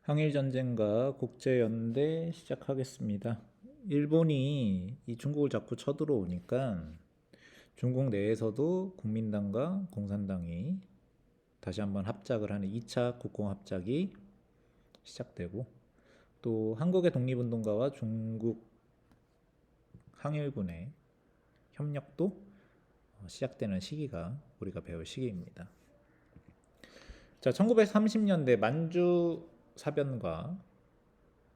항일전쟁과 국제연대 시작하겠습니다. 일본이 이 중국을 자꾸 쳐들어오니까 중국 내에서도 국민당과 공산당이 다시 한번 합작을 하는 2차 국공합작이 시작되고, 또 한국의 독립운동가와 중국 항일군의 협력도 시작되는 시기가 우리가 배울 시기입니다. 자, 1930년대 만주 사변과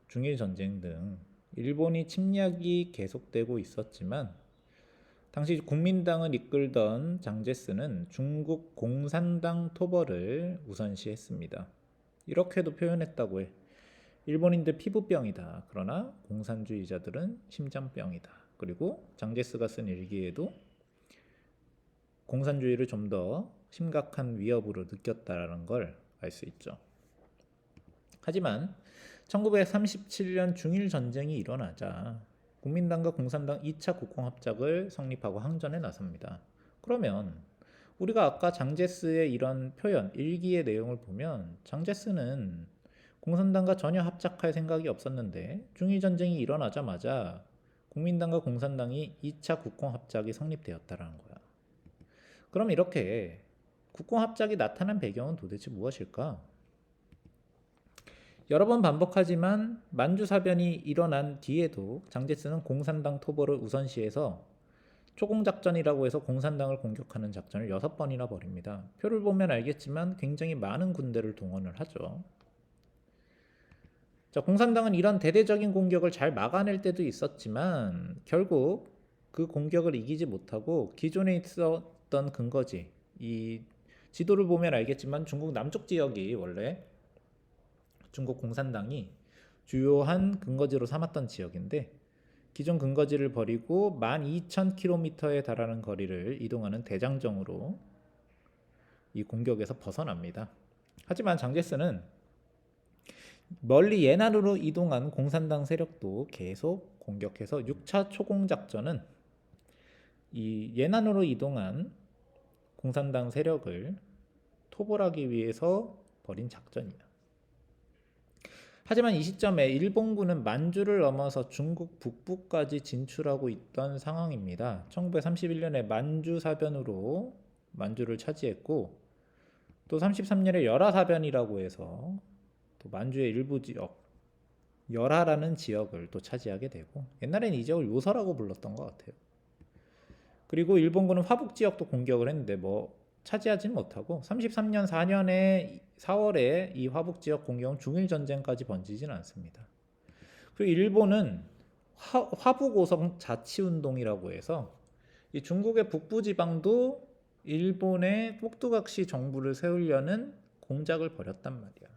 중일 전쟁 등 일본이 침략이 계속되고 있었지만, 당시 국민당을 이끌던 장제스는 중국 공산당 토벌을 우선시했습니다. 이렇게도 표현했다고 해. 일본인들 피부병이다. 그러나 공산주의자들은 심장병이다. 그리고 장제스가 쓴 일기에도 공산주의를 좀 더 심각한 위협으로 느꼈다라는 걸 알 수 있죠. 하지만 1937년 중일 전쟁이 일어나자 국민당과 공산당 2차 국공합작을 성립하고 항전에 나섭니다. 그러면 우리가 아까 장제스의 이런 표현, 일기의 내용을 보면 장제스는 공산당과 전혀 합작할 생각이 없었는데 중일 전쟁이 일어나자마자 국민당과 공산당이 2차 국공합작이 성립되었다라는 거야. 그럼 이렇게 국공합작이 나타난 배경은 도대체 무엇일까? 여러 번 반복하지만 만주사변이 일어난 뒤에도 장제스는 공산당 토벌을 우선시해서 초공작전이라고 해서 공산당을 공격하는 작전을 6번이나 벌입니다. 표를 보면 알겠지만 굉장히 많은 군대를 동원을 하죠. 자, 공산당은 이런 대대적인 공격을 잘 막아낼 때도 있었지만 결국 그 공격을 이기지 못하고 기존에 있었던 근거지, 이 지도를 보면 알겠지만 중국 남쪽 지역이 원래 중국 공산당이 주요한 근거지로 삼았던 지역인데, 기존 근거지를 버리고 12,000km에 달하는 거리를 이동하는 대장정으로 이 공격에서 벗어납니다. 하지만 장제스는 멀리 예난으로 이동한 공산당 세력도 계속 공격해서 6차 초공작전은 이 예난으로 이동한 공산당 세력을 토벌하기 위해서 벌인 작전이야. 하지만 이 시점에 일본군은 만주를 넘어서 중국 북부까지 진출하고 있던 상황입니다. 1931년에 만주사변으로 만주를 차지했고, 또 33년에 열하사변이라고 해서 또 만주의 일부 지역, 열하라는 지역을 또 차지하게 되고, 옛날에는 이 지역을 요서라고 불렀던 것 같아요. 그리고 일본군은 화북 지역도 공격을 했는데 차지하지는 못하고 33년 4년에 4월에 이 화북 지역 공격은 중일 전쟁까지 번지지는 않습니다. 그리고 일본은 화북오성 자치운동이라고 해서 이 중국의 북부 지방도 일본의 꼭두각시 정부를 세우려는 공작을 벌였단 말이야.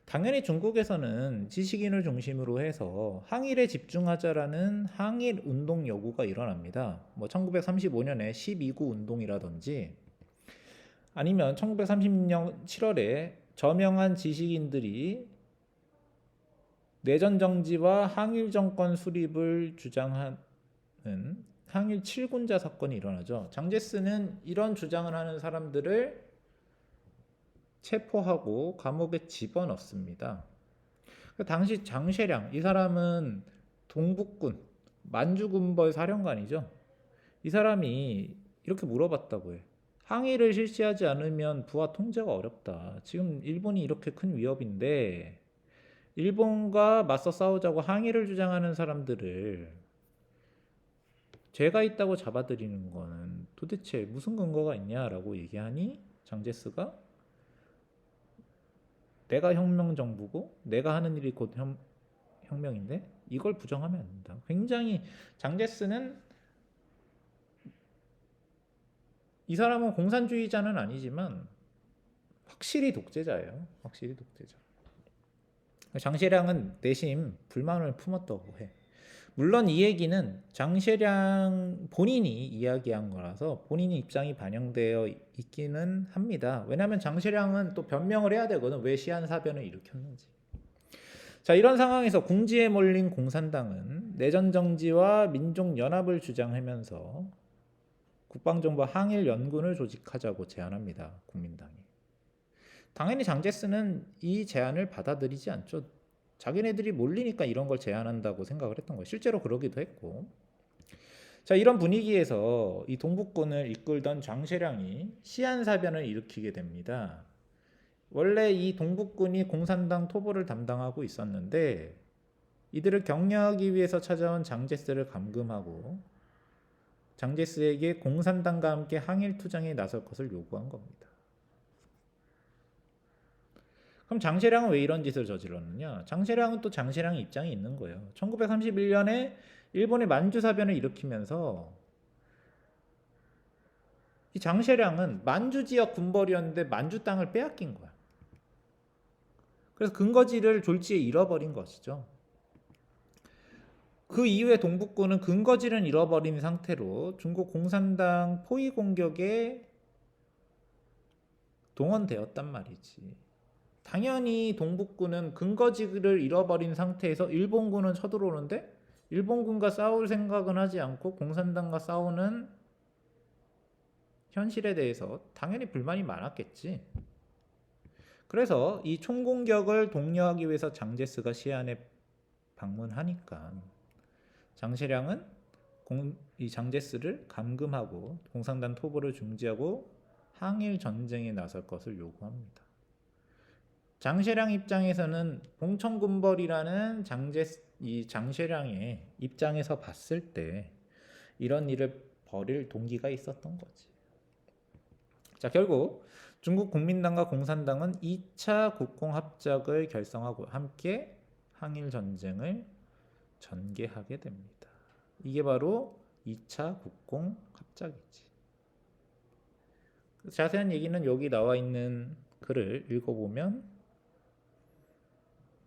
당연히 중국에서는 지식인을 중심으로 해서 항일에 집중하자라는 항일 운동 요구가 일어납니다. 1935년에 12구 운동이라든지, 아니면 1936년 7월에 저명한 지식인들이 내전 정지와 항일 정권 수립을 주장하는 항일 7군자 사건이 일어나죠. 장제스는 이런 주장을 하는 사람들을 체포하고 감옥에 집어넣습니다. 당시 장쉐량, 이 사람은 동북군 만주군벌 사령관이죠. 이 사람이 이렇게 물어봤다고 해. 항일을 실시하지 않으면 부하 통제가 어렵다. 지금 일본이 이렇게 큰 위협인데 일본과 맞서 싸우자고 항일을 주장하는 사람들을 죄가 있다고 잡아들이는 거는 도대체 무슨 근거가 있냐라고 얘기하니, 장제스가 내가 혁명정부고 내가 하는 일이 곧 혁명인데 이걸 부정하면 안 된다. 굉장히 장제스는, 이 사람은 공산주의자는 아니지만 확실히 독재자예요. 확실히 독재자. 장셰량은 내심 불만을 품었다고 해. 물론 이 얘기는 장셰량 본인이 이야기한 거라서 본인의 입장이 반영되어 있기는 합니다. 왜냐하면 장셰량은 또 변명을 해야 되거든. 왜 시한사변을 일으켰는지. 자, 이런 상황에서 궁지에 몰린 공산당은 내전 정지와 민족 연합을 주장하면서 국방정부 항일 연군을 조직하자고 제안합니다. 국민당이. 당연히 장제스는 이 제안을 받아들이지 않죠. 자기네들이 몰리니까 이런 걸 제안한다고 생각을 했던 거예요. 실제로 그러기도 했고. 자, 이런 분위기에서 이 동북군을 이끌던 장쉐량이 시안사변을 일으키게 됩니다. 원래 이 동북군이 공산당 토벌을 담당하고 있었는데 이들을 격려하기 위해서 찾아온 장제스를 감금하고 장제스에게 공산당과 함께 항일 투쟁에 나설 것을 요구한 겁니다. 그럼 장쉐량은 왜 이런 짓을 저질렀느냐? 장쉐량은 또 장쉐량의 입장이 있는 거예요. 1931년에 일본의 만주사변을 일으키면서 이 장쉐량은 만주 지역 군벌이었는데 만주 땅을 빼앗긴 거야. 그래서 근거지를 졸지에 잃어버린 것이죠. 그 이후에 동북군은 근거지를 잃어버린 상태로 중국 공산당 포위 공격에 동원되었단 말이지. 당연히 동북군은 근거지를 잃어버린 상태에서 일본군은 쳐들어오는데 일본군과 싸울 생각은 하지 않고 공산당과 싸우는 현실에 대해서 당연히 불만이 많았겠지. 그래서 이 총공격을 독려하기 위해서 장제스가 시안에 방문하니까 장쉐량은 이 장제스를 감금하고 공산당 토벌을 중지하고 항일 전쟁에 나설 것을 요구합니다. 장쉐량 입장에서는 봉천군벌이라는 이 장쉐량의 입장에서 봤을 때 이런 일을 벌일 동기가 있었던 거지. 자, 결국 중국 국민당과 공산당은 2차 국공합작을 결성하고 함께 항일 전쟁을 전개하게 됩니다. 이게 바로 2차 국공합작이지. 자세한 얘기는 여기 나와 있는 글을 읽어보면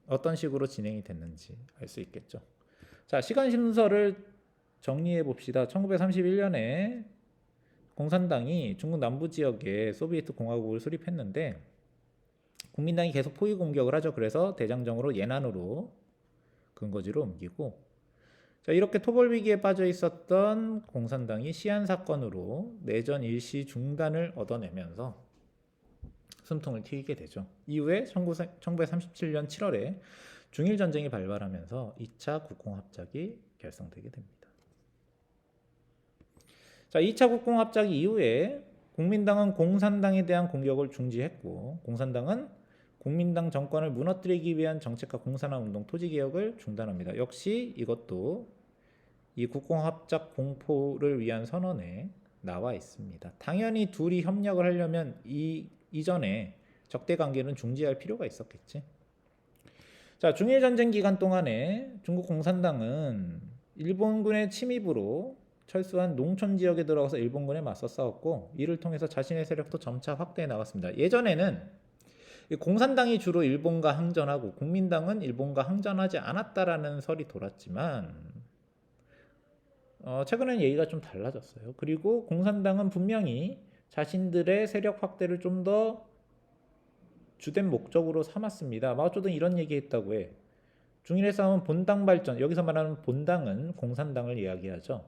어떤 식으로 진행이 됐는지 알 수 있겠죠. 자, 시간 순서를 정리해 봅시다. 1931년에 공산당이 중국 남부 지역에 소비에트 공화국을 수립했는데 국민당이 계속 포위 공격을 하죠. 그래서 대장정으로 예난으로 근거지로 옮기고, 자, 이렇게 토벌 위기에 빠져 있었던 공산당이 시안 사건으로 내전 일시 중단을 얻어내면서 숨통을 트이게 되죠. 이후에 1937년 7월에 중일 전쟁이 발발하면서 2차 국공합작이 결성되게 됩니다. 자, 2차 국공합작 이후에 국민당은 공산당에 대한 공격을 중지했고 공산당은 국민당 정권을 무너뜨리기 위한 정책과 공산화운동 토지개혁을 중단합니다. 역시 이것도 이 국공합작 공포를 위한 선언에 나와 있습니다. 당연히 둘이 협력을 하려면 이전에 적대 관계는 중지할 필요가 있었겠지. 자, 중일전쟁 기간 동안에 중국 공산당은 일본군의 침입으로 철수한 농촌 지역에 들어가서 일본군에 맞서 싸웠고 이를 통해서 자신의 세력도 점차 확대해 나갔습니다. 예전에는 공산당이 주로 일본과 항전하고 국민당은 일본과 항전하지 않았다라는 설이 돌았지만 최근에는 얘기가 좀 달라졌어요. 그리고 공산당은 분명히 자신들의 세력 확대를 좀 더 주된 목적으로 삼았습니다. 마오쩌둥 이런 얘기했다고 해. 중일의 싸움은 본당 발전, 여기서 말하는 본당은 공산당을 이야기하죠.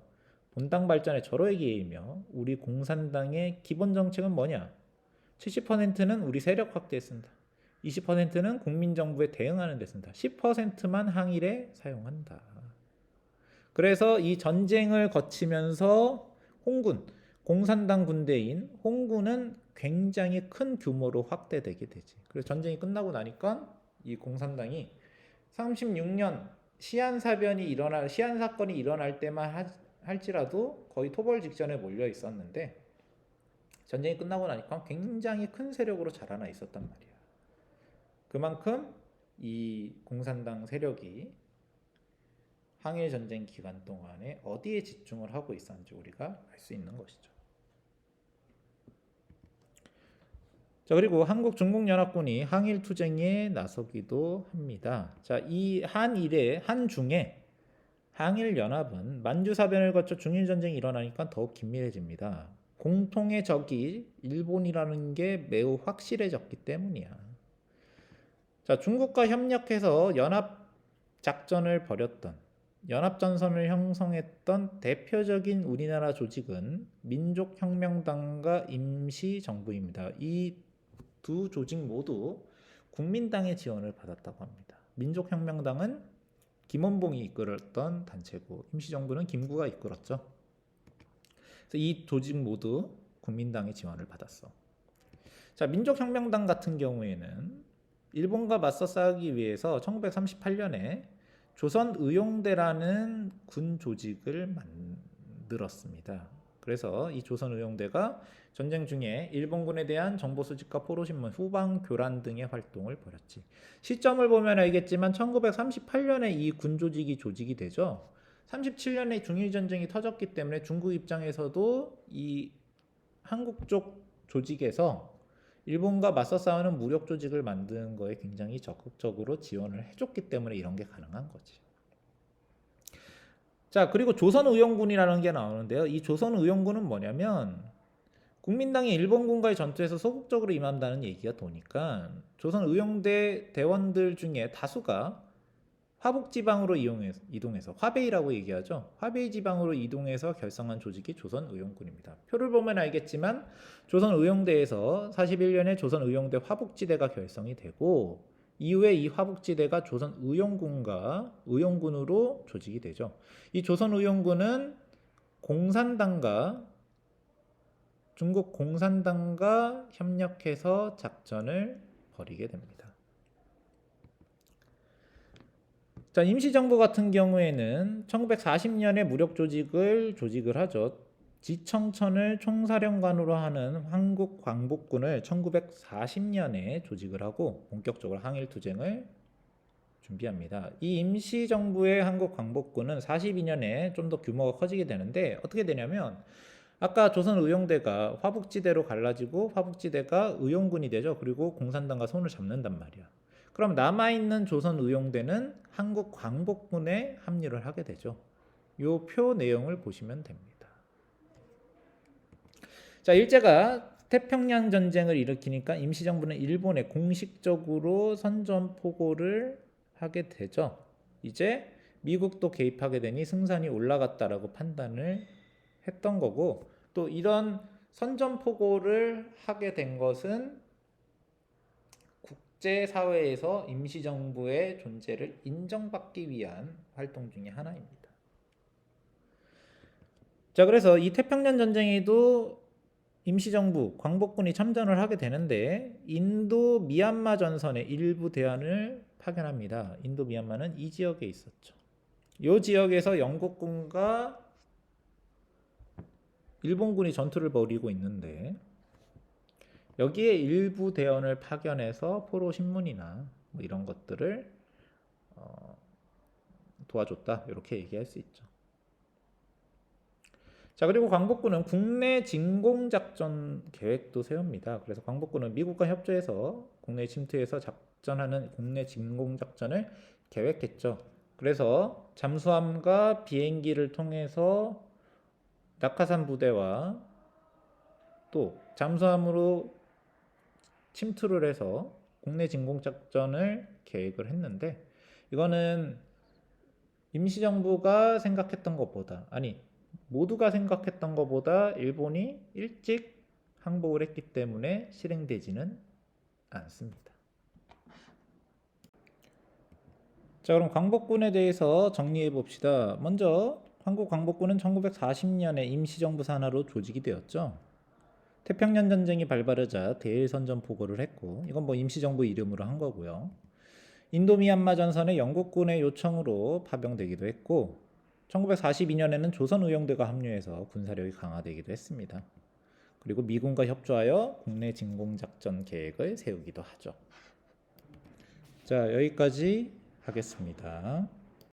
본당 발전의 절호의 기회이며 우리 공산당의 기본 정책은 뭐냐? 70%는 우리 세력 확대에 쓴다. 20%는 국민정부에 대응하는 데 쓴다. 10%만 항일에 사용한다. 그래서 이 전쟁을 거치면서 홍군, 공산당 군대인 홍군은 굉장히 큰 규모로 확대되게 되지. 그래서 전쟁이 끝나고 나니까 이 공산당이 36년 시안 사건이 일어날 때만 할지라도 거의 토벌 직전에 몰려 있었는데 전쟁이 끝나고 나니까 굉장히 큰 세력으로 자라나 있었단 말이야. 그만큼 이 공산당 세력이 항일 전쟁 기간 동안에 어디에 집중을 하고 있었는지 우리가 알 수 있는 것이죠. 자, 그리고 한국 중국연합군이 항일 투쟁에 나서기도 합니다. 자, 이 한중의 항일 연합은 만주 사변을 거쳐 중일 전쟁이 일어나니까 더욱 긴밀해집니다. 공통의 적이 일본이라는 게 매우 확실해졌기 때문이야. 자, 중국과 협력해서 연합 작전을 벌였던 연합전선을 형성했던 대표적인 우리나라 조직은 민족혁명당과 임시정부입니다. 이 두 조직 모두 국민당의 지원을 받았다고 합니다. 민족혁명당은 김원봉이 이끌었던 단체고 임시정부는 김구가 이끌었죠. 그래서 이 조직 모두 국민당의 지원을 받았어. 자, 민족혁명당 같은 경우에는 일본과 맞서 싸우기 위해서 1938년에 조선의용대라는 군 조직을 만들었습니다. 그래서 이 조선의용대가 전쟁 중에 일본군에 대한 정보 수집과 포로신문, 후방 교란 등의 활동을 벌였지. 시점을 보면 알겠지만 1938년에 이 군 조직이 조직이 되죠. 37년에 중일 전쟁이 터졌기 때문에 중국 입장에서도 이 한국 쪽 조직에서 일본과 맞서 싸우는 무력 조직을 만드는 거에 굉장히 적극적으로 지원을 해줬기 때문에 이런 게 가능한 거지. 자, 그리고 조선의용군이라는 게 나오는데요. 이 조선의용군은 뭐냐면 국민당이 일본군과의 전투에서 소극적으로 임한다는 얘기가 도니까 조선의용대 대원들 중에 다수가 화북지방으로 이동해서 화베이라고 얘기하죠. 화베이 지방으로 이동해서 결성한 조직이 조선의용군입니다. 표를 보면 알겠지만 조선의용대에서 41년에 조선의용대 화북지대가 결성이 되고 이후에 이 화북지대가 조선의용군과 의용군으로 조직이 되죠. 이 조선의용군은 중국 공산당과 협력해서 작전을 벌이게 됩니다. 자, 임시정부 같은 경우에는 1940년에 무력 조직을 하죠. 지청천을 총사령관으로 하는 한국광복군을 1940년에 조직을 하고 본격적으로 항일투쟁을 준비합니다. 이 임시정부의 한국광복군은 42년에 좀 더 규모가 커지게 되는데 어떻게 되냐면 아까 조선의용대가 화북지대로 갈라지고 화북지대가 의용군이 되죠. 그리고 공산당과 손을 잡는단 말이야. 그럼 남아있는 조선의용대는 한국광복군에 합류를 하게 되죠. 요 표 내용을 보시면 됩니다. 자, 일제가 태평양 전쟁을 일으키니까 임시정부는 일본에 공식적으로 선전포고를 하게 되죠. 이제 미국도 개입하게 되니 승산이 올라갔다라고 판단을 했던 거고, 또 이런 선전포고를 하게 된 것은 국제사회에서 임시정부의 존재를 인정받기 위한 활동 중에 하나입니다. 자, 그래서 이 태평양 전쟁에도 임시정부, 광복군이 참전을 하게 되는데 인도 미얀마 전선의 일부 대원을 파견합니다. 인도 미얀마는 이 지역에 있었죠. 이 지역에서 영국군과 일본군이 전투를 벌이고 있는데 여기에 일부 대원을 파견해서 포로 신문이나 뭐 이런 것들을 도와줬다, 이렇게 얘기할 수 있죠. 자, 그리고 광복군은 국내 진공작전 계획도 세웁니다. 그래서 광복군은 미국과 협조해서 국내 침투해서 작전하는 국내 진공작전을 계획했죠. 그래서 잠수함과 비행기를 통해서 낙하산 부대와 또 잠수함으로 침투를 해서 국내 진공작전을 계획을 했는데 이거는 임시정부가 생각했던 것보다, 아니 모두가 생각했던 것보다 일본이 일찍 항복을 했기 때문에 실행되지는 않습니다. 자, 그럼 광복군에 대해서 정리해 봅시다. 먼저 한국 광복군은 1940년에 임시정부 산하로 조직이 되었죠. 태평양 전쟁이 발발하자 대일선전포고를 했고, 이건 뭐 임시정부 이름으로 한 거고요. 인도 미얀마 전선에 영국군의 요청으로 파병되기도 했고, 1942년에는 조선의용대가 합류해서 군사력이 강화되기도 했습니다. 그리고 미군과 협조하여 국내 진공작전 계획을 세우기도 하죠. 자, 여기까지 하겠습니다.